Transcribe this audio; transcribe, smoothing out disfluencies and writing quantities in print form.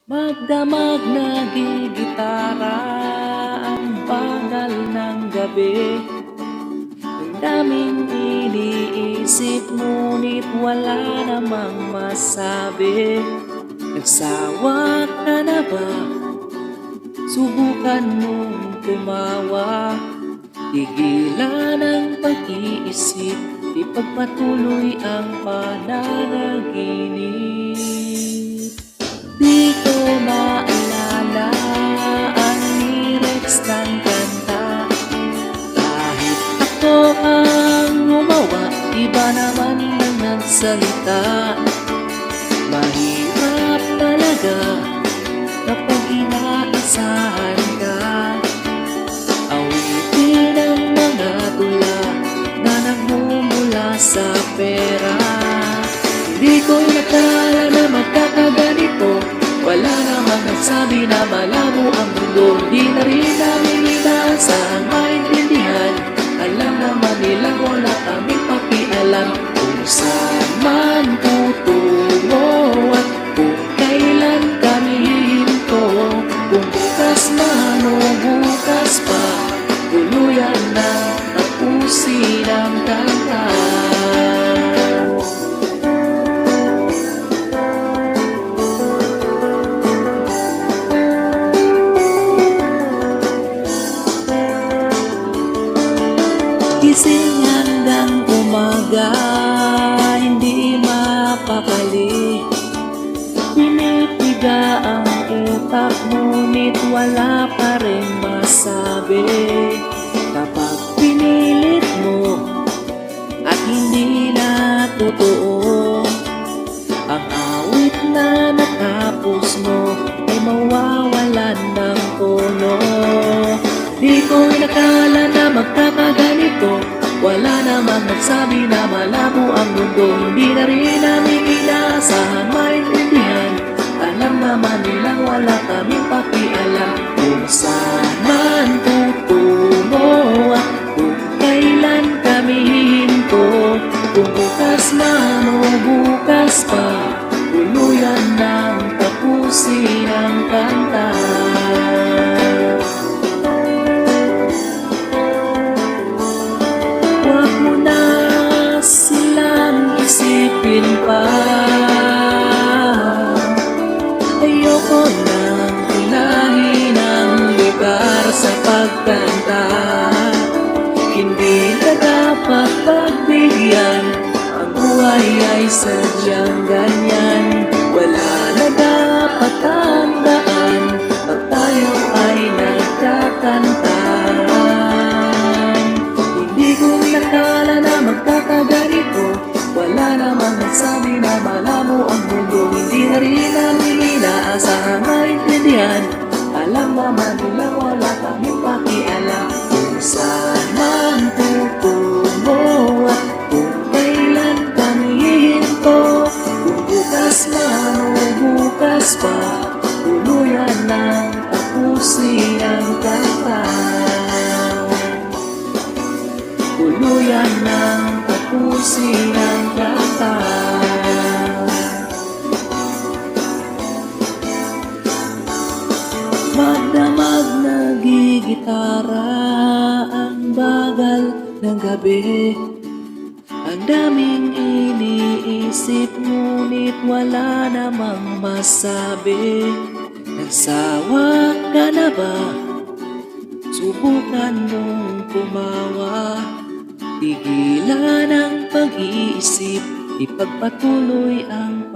Magdamag nagigitara ang bagal ng gabi. Ang daming iniisip ngunit wala namang masabi. Nagsawa ka na ba? Subukan mong tumawa. Tigilan ang pag-iisip, ipagpatuloy ang pananaginip. Di ko maalala ang lyrics ng kanta. Kahit ako ang gumawa, iba naman ang nagsalita. Mahirap talaga kapag inaasahan ka. Awitin ang mga tula na nagmumula sa pera. Di ko nakala na magkakaganito. Wala namang nagsabi na malabo ang mundo. Di na rin namin inaasahang maintindihan. Alam naman nilang wala kaming pakialam kung saan man tutungo at kung kailan kami hihinto. Kung bukas man o bukas pa, tuluyan na tapusin ang kanta. Gising hanggang umaga, hindi mapakali. Pinipiga ang utak, ngunit wala pa rin masabi. Kapag pinilit mo at hindi na totoo, ang awit na natapos mo ay mawawalan ng tono. Di ko inakala na magkakaganito. Wala namang nagsabi na malabo ang mundo. Hindi na rin namin inaasahan maintindihan. Alam naman nilang wala kaming pakialam kung saan man tutungo at kung kailan kami hihinto. Kung bukas man o bukas pa, tuluyan ng tapusin ang kanta. Huwag mo na silang isipin pa. Ayoko nang unahin ang lugar sa pagkanta. Hindi na dapat pagbigyan, ang buhay ay sadyang ganyan. Wala na dapat tandaan pag tayo ay nagkakanta. Hindi ko nakala na magkakaganito. Wala namang nagsabi na malabo ang mundo. Hindi na rin namin inaasahang maintindihan. Alam naman nilang wala kaming pakialam kung saan man tutungo at kung kailan kami hihinto. Kung bukas man o bukas pa, tuluyan ng tapusin ang kanta. Tuluyan ng tapusin ang kanta. Magdamag nagigitara ang bagal ng gabi. Ang daming iniisip ngunit wala namang masabi. Nagsawa ka na ba? Subukan mong tumawa. Tigilan ang pag-iisip, ipagpatuloy ang